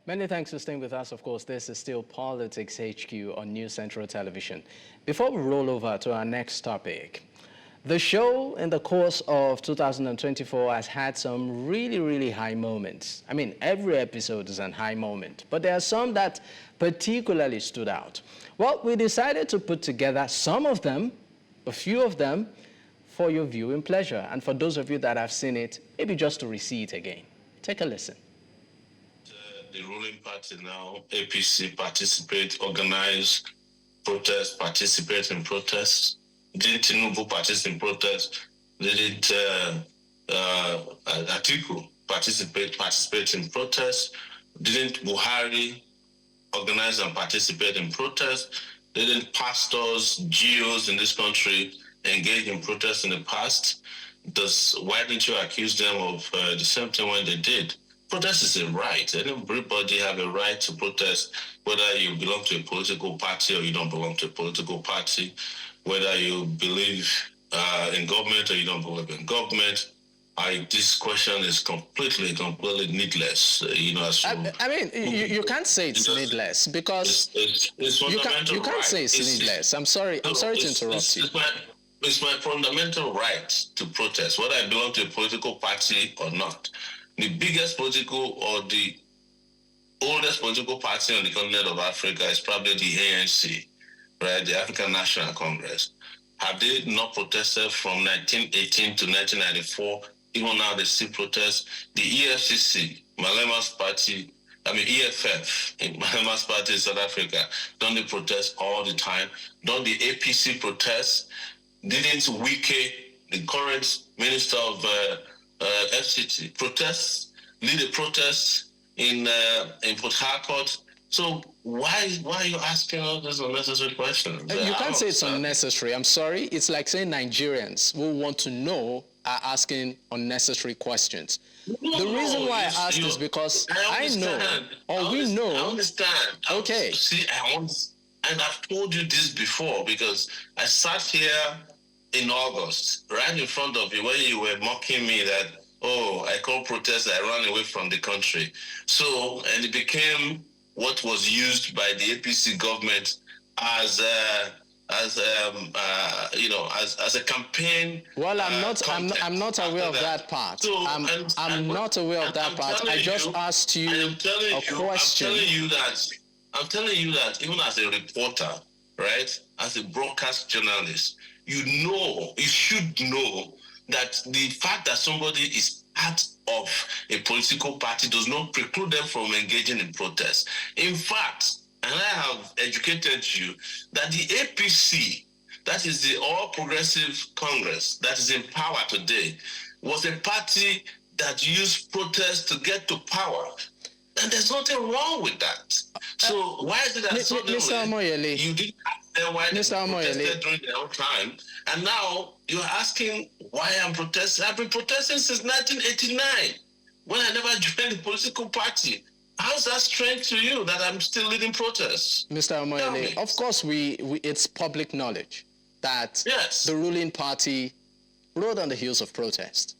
Many thanks for staying with us. Of course, this is still Politics HQ on News Central Television. Before we roll over to our next topic, the show in the course of 2024 has had some really high moments. I mean, every episode is a high moment, but there are some that particularly stood out. Well, we decided to put together some of them, a few of them, for your viewing pleasure. And for those of you that have seen it, maybe just to re-see it again. Take a listen. The ruling party now, APC, participate, organize, protest, participate in protests. Didn't Tinubu participate in protests? Didn't Atiku participate in protests? Didn't Buhari organize and participate in protests? Didn't pastors, GOs in this country engage in protests in the past? Why didn't you accuse them of the same thing when they did? Protest is a right. Everybody have a right to protest, whether you belong to a political party or you don't belong to a political party, whether you believe in government or you don't believe in government. This question is completely needless. I mean, you can't say it's needless because it's you fundamental can't say it's needless. I'm sorry to interrupt you. It's my fundamental right to protest, whether I belong to a political party or not. The biggest political or the oldest political party on the continent of Africa is probably the ANC, right? The African National Congress. Have they not protested from 1918 to 1994? Even now they still protest. The EFCC, Malema's party, EFF, Malema's party in South Africa, don't they protest all the time? Don't the APC protest? Didn't Wike, the current minister of FCT, lead a protest in Port Harcourt? So why are you asking all these unnecessary questions? You can't say it's unnecessary. I'm sorry. It's like saying Nigerians who want to know are asking unnecessary questions. The reason why I ask is because I know, or we know. I understand. Okay. See, and I've told you this before because I sat here in August, right in front of you, when you were mocking me that, I called protest, I ran away from the country. So, and it became what was used by the APC government as a campaign. Well, I'm not aware of that part. So, I'm not aware of that part. I just asked you a question. I'm telling you that even as a reporter, right, as a broadcast journalist, you should know that the fact that somebody is part of a political party does not preclude them from engaging in protest. In fact, and I have educated you that the APC, that is the All Progressive Congress that is in power today, was a party that used protest to get to power. And there's nothing wrong with that. So why is it that suddenly you didn't ask them why they protested during their own time, and now you're asking why I'm protesting? I've been protesting since 1989 when I never joined the political party. How's that strange to you that I'm still leading protests? Mr. Omoyele, of course it's public knowledge that the ruling party rode on the heels of protest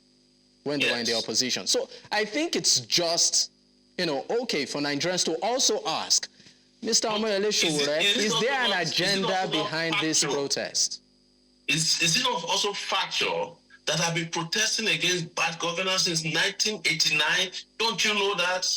when they were in the opposition. So I think it's just okay for Nigerians to also ask, Mr. Omoyele Sowore, is there an agenda behind this protest? Is it not also factual that I've been protesting against bad governance since 1989? Don't you know that?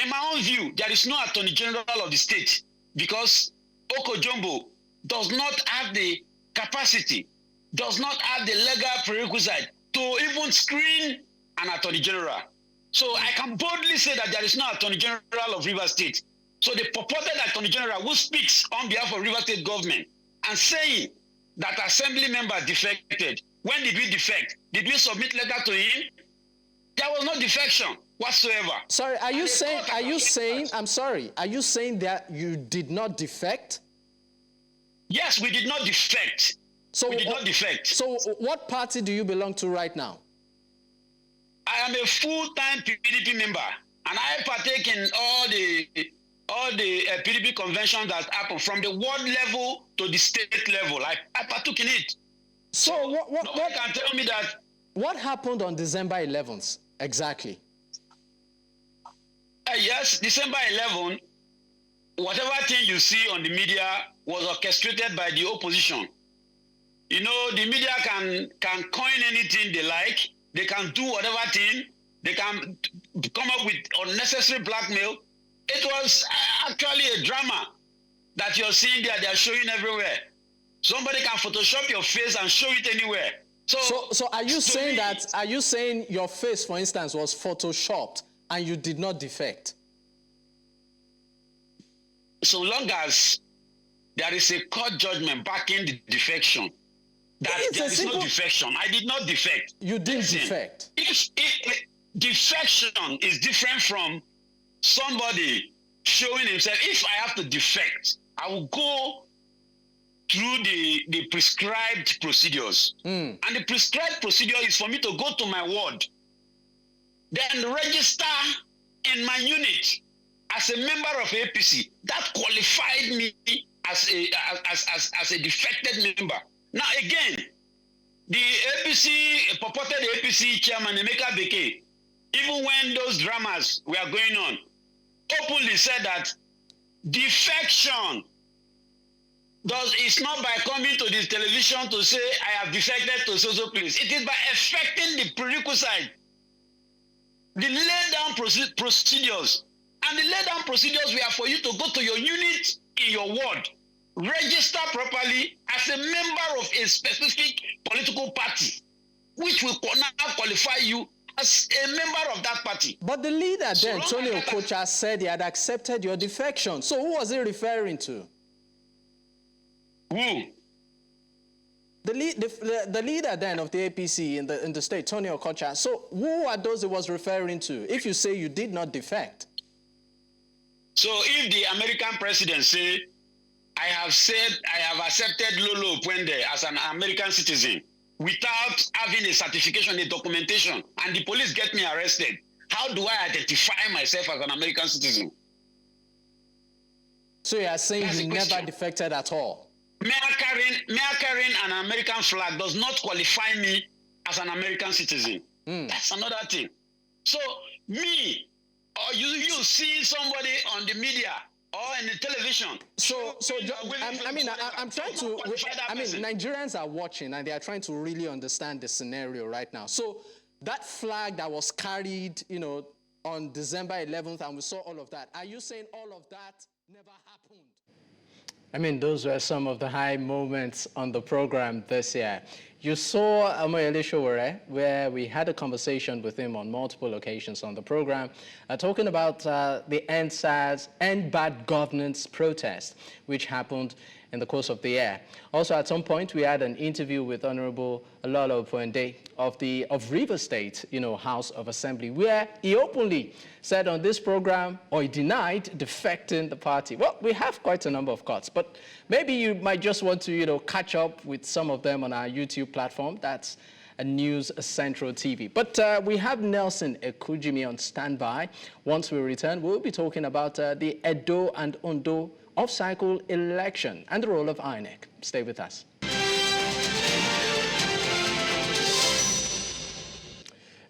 In my own view, there is no Attorney General of the state because Oko Jumbo does not have the capacity, does not have the legal prerequisite to even screen an Attorney General. So I can boldly say that there is no Attorney General of Rivers State. So the purported Attorney General who speaks on behalf of Rivers State government and saying that assembly member defected. When did we defect? Did we submit letter to him? There was no defection whatsoever. Sorry, are you saying that you did not defect? Yes, we did not defect. We did not defect. So what party do you belong to right now? I am a full-time PDP member, and I partake in all the PDP conventions that happen from the world level to the state level. I partook in it. So what can tell me that? What happened on December 11th exactly? Yes, December 11, whatever thing you see on the media was orchestrated by the opposition. You know, the media can coin anything they like. They can do whatever thing. They can come up with unnecessary blackmail. It was actually a drama that you're seeing there. They are showing everywhere. Somebody can Photoshop your face and show it anywhere. So are you saying that? Are you saying your face, for instance, was photoshopped and you did not defect? So long as there is a court judgment backing the defection, that there is no defection. I did not defect. You didn't defect. If defection is different from somebody showing himself, if I have to defect, I will go through the prescribed procedures. And the prescribed procedure is for me to go to my ward, then register in my unit as a member of APC. That qualified me as a defected member. Now again, the APC, purported APC chairman, Emeka Beke, even when those dramas were going on, openly said that defection is not by coming to the television to say, I have defected to so place. It is by effecting the prerequisite, the laid down procedures. And the laid down procedures were for you to go to your unit in your ward, register properly as a member of a specific political party, which will now qualify you as a member of that party. But the leader then, Tony Okocha, said he had accepted your defection. So who was he referring to? Who? The leader then of the APC in the state, Tony Okocha. So who are those he was referring to if you say you did not defect? So if the American president say, I have accepted Lolo Puende as an American citizen without having a certification, a documentation, and the police get me arrested, how do I identify myself as an American citizen? So you are saying you never defected at all? Mere carrying an American flag does not qualify me as an American citizen. That's another thing. So me, or you see somebody on the media or in the television. I'm trying to, Nigerians are watching and they are trying to really understand the scenario right now. So that flag that was carried, on December 11th, and we saw all of that, are you saying all of that never happened? Those were some of the high moments on the program this year. You saw Sowore, where we had a conversation with him on multiple occasions on the program, talking about the End Bad Governance protest, which happened in the course of the year. Also, at some point, we had an interview with Honorable Lolo Puende of River State, House of Assembly, where he openly said on this program, or he denied defecting the party. Well, we have quite a number of cuts, but maybe you might just want to, catch up with some of them on our YouTube platform. That's a News Central TV. But we have Nelson Ekujimi on standby. Once we return, we'll be talking about the Edo and Ondo off-cycle election and the role of INEC. Stay with us.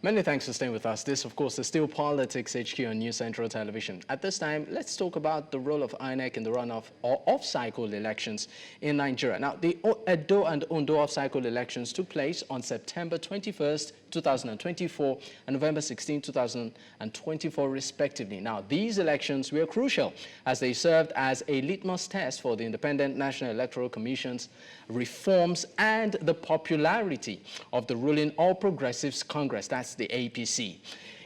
Many thanks for staying with us. This, of course, is still Politics HQ on News Central Television. At this time, let's talk about the role of INEC in the runoff or off-cycle elections in Nigeria. Now, the Edo and Ondo off-cycle elections took place on September 21st, 2024 and November 16, 2024, respectively. Now, these elections were crucial as they served as a litmus test for the Independent National Electoral Commission's reforms and the popularity of the ruling All Progressives Congress, that's the APC.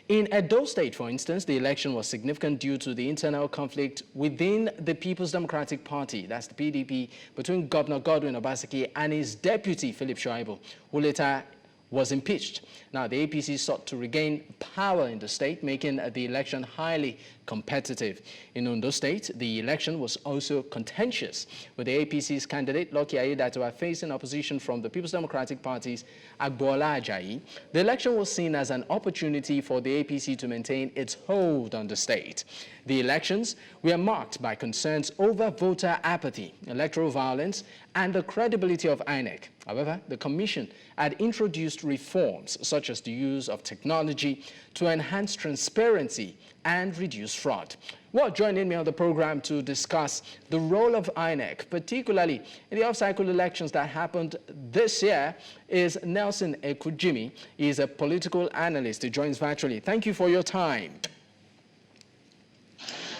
In Edo State, for instance, the election was significant due to the internal conflict within the People's Democratic Party, that's the PDP, between Governor Godwin Obaseki and his deputy, Philip Shaibu, who later was impeached. Now, the APC sought to regain power in the state, making the election highly competitive. In Ondo State, the election was also contentious, with the APC's candidate, Aiyedatiwa, facing opposition from the People's Democratic Party's Agboola Ajayi. The election was seen as an opportunity for the APC to maintain its hold on the state. The elections were marked by concerns over voter apathy, electoral violence, and the credibility of INEC. However, the Commission had introduced reforms such as the use of technology to enhance transparency and reduce fraud. Well, joining me on the program to discuss the role of INEC, particularly in the off-cycle elections that happened this year, is Nelson Ekujimi. He is a political analyst. He joins virtually. Thank you for your time.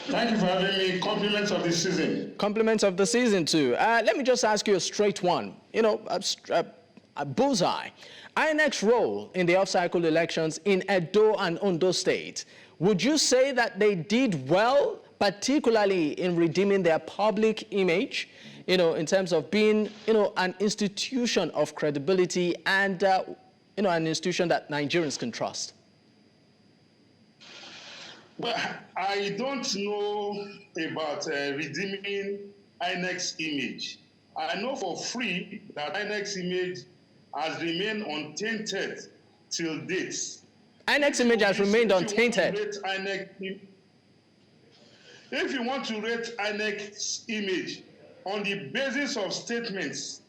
Thank you for having me. Compliments of the season. Compliments of the season, too. Let me just ask you a straight one. You know, a bullseye. INEC's role in the off-cycle elections in Edo and Ondo State. Would you say that they did well, particularly in redeeming their public image, you know, in terms of being, you know, an institution of credibility and, you know, an institution that Nigerians can trust? Well, I don't know about redeeming INEC's image. I know for free that INEC's image has remained untainted till date. INEC's image has remained untainted. If you want to rate INEC's image on the basis of statements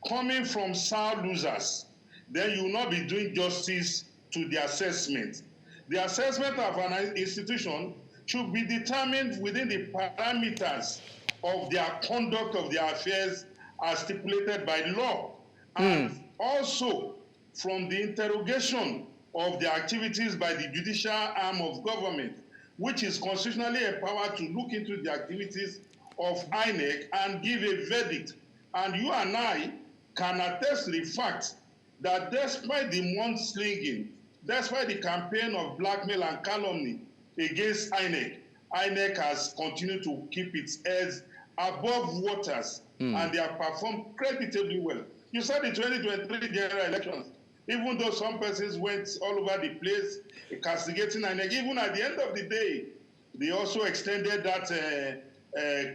coming from sour losers, then you will not be doing justice to the assessment. The assessment of an institution should be determined within the parameters of their conduct of their affairs as stipulated by law, and also from the interrogation of the activities by the judicial arm of government, which is constitutionally empowered to look into the activities of INEC and give a verdict. And you and I can attest to the fact that despite the mudslinging, despite the campaign of blackmail and calumny against INEC, INEC has continued to keep its heads above waters, and they have performed creditably well. You said the 2023 general elections, even though some persons went all over the place castigating INEC, even at the end of the day, they also extended that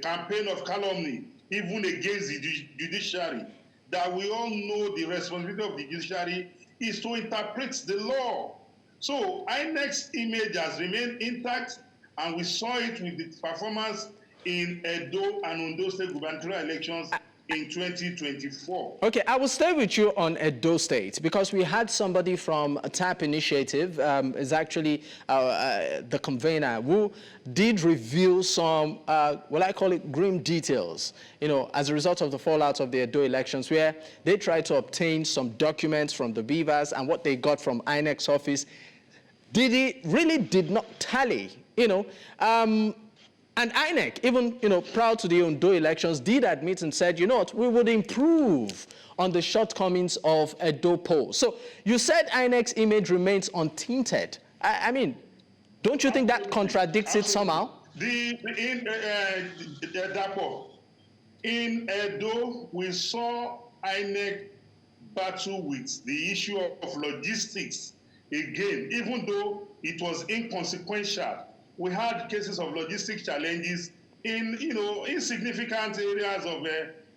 campaign of calumny even against the judiciary, that we all know the responsibility of the judiciary is to interpret the law. So INEC's image has remained intact, and we saw it with its performance in Edo and Ondo State gubernatorial elections in 2024. Okay, I will stay with you on Edo State because we had somebody from a TAP initiative, is actually the convener, who did reveal some, what I call it, grim details, you know, as a result of the fallout of the Edo elections, where they tried to obtain some documents from the beavers, and what they got from INEC's office really did not tally, you know. And INEC, even, you know, prior to the Ondo elections, did admit and said, you know what, we would improve on the shortcomings of Edo polls. So you said INEC's image remains untainted. I mean, don't you think that contradicts it somehow? In Edo, we saw INEC battle with the issue of logistics again, even though it was inconsequential. We had cases of logistic challenges in, you know, insignificant areas of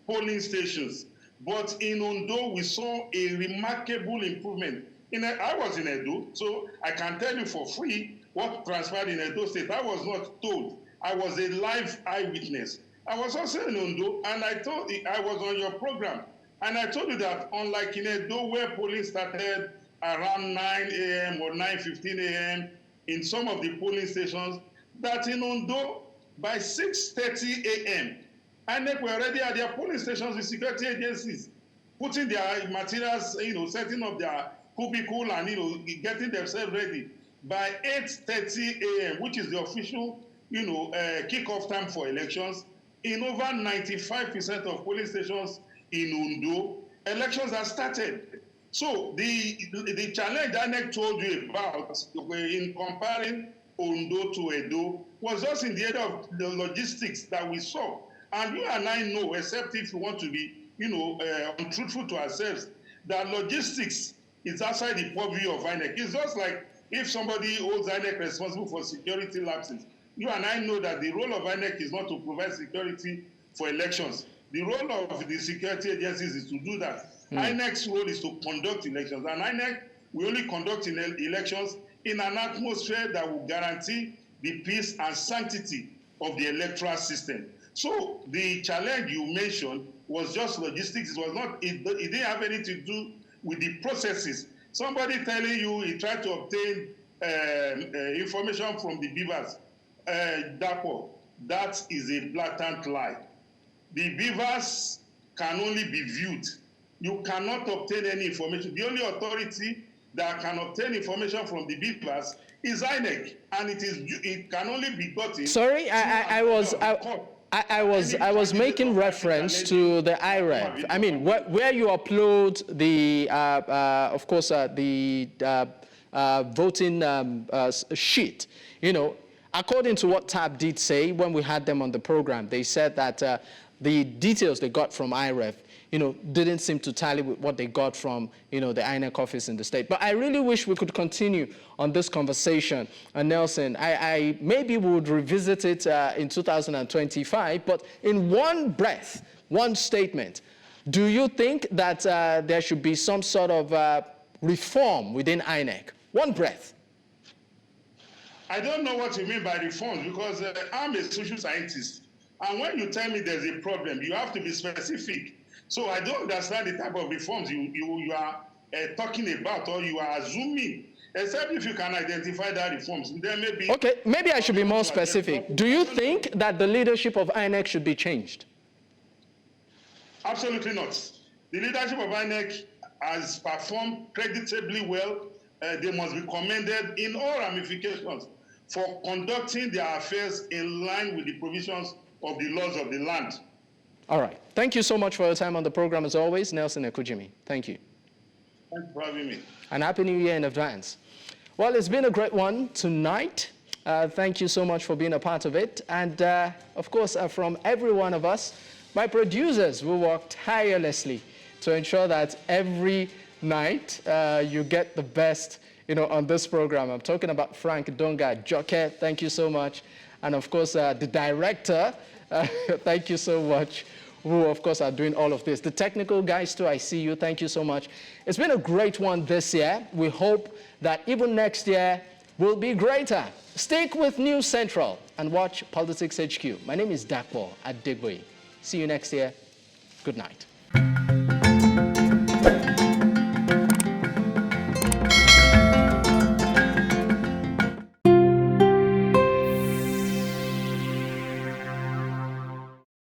polling stations. But in Ondo, we saw a remarkable improvement. I was in Edo, so I can tell you for free what transpired in Edo State. I was not told. I was a live eyewitness. I was also in Ondo, and I was on your program, and I told you that unlike in Edo, where polling started around 9 a.m. or 9:15 a.m., in some of the polling stations, that in Ondo, by 6:30 a.m., INEC were already at their polling stations with security agencies, putting their materials, you know, setting up their cubicle and, you know, getting themselves ready. By 8:30 a.m., which is the official, you know, kickoff time for elections, in over 95% of polling stations in Ondo, elections are started. So the challenge INEC told you about in comparing Ondo to Edo was just in the area of the logistics that we saw. And you and I know, except if you want to be, you know, untruthful to ourselves, that logistics is outside the purview of INEC. It's just like if somebody holds INEC responsible for security lapses. You and I know that the role of INEC is not to provide security for elections. The role of the security agencies is to do that. INEC's role is to conduct elections, and INEC will only conduct elections in an atmosphere that will guarantee the peace and sanctity of the electoral system. So the challenge you mentioned was just logistics. It was not. It didn't have anything to do with the processes. Somebody telling you he tried to obtain information from the beavers, that is a blatant lie. The beavers can only be viewed. You cannot obtain any information. The only authority that can obtain information from the beavers is INEC, and it can only be gotten. Sorry, I was making reference to the IREF. I mean, where you upload the, of course, the voting sheet. You know, according to what TAP did say when we had them on the program, they said that the details they got from IREF, you know, didn't seem to tally with what they got from, you know, the INEC office in the state. But I really wish we could continue on this conversation. Nelson, I maybe we would revisit it in 2025, but in one breath, one statement, do you think that there should be some sort of reform within INEC? One breath. I don't know what you mean by reforms, because I'm a social scientist. And when you tell me there's a problem, you have to be specific. So I don't understand the type of reforms you are talking about, or you are assuming, except if you can identify that reforms. Then maybe. Okay, maybe I should be more specific. Do you think that the leadership of INEC should be changed? Absolutely not. The leadership of INEC has performed creditably well. They must be commended in all ramifications for conducting their affairs in line with the provisions of the laws of the land. All right. Thank you so much for your time on the program, as always, Nelson Ekujimi. Thank you. Thanks for having me. And Happy New Year in advance. Well, it's been a great one tonight. Thank you so much for being a part of it. And, of course, from every one of us, my producers will work tirelessly to ensure that every night you get the best, you know, on this program. I'm talking about Frank Donga Joke. Thank you so much. And, of course, the director, thank you so much, who, of course, are doing all of this. The technical guys, too, I see you. Thank you so much. It's been a great one this year. We hope that even next year will be greater. Stick with News Central and watch Politics HQ. My name is Dakpo Adigwe. See you next year. Good night.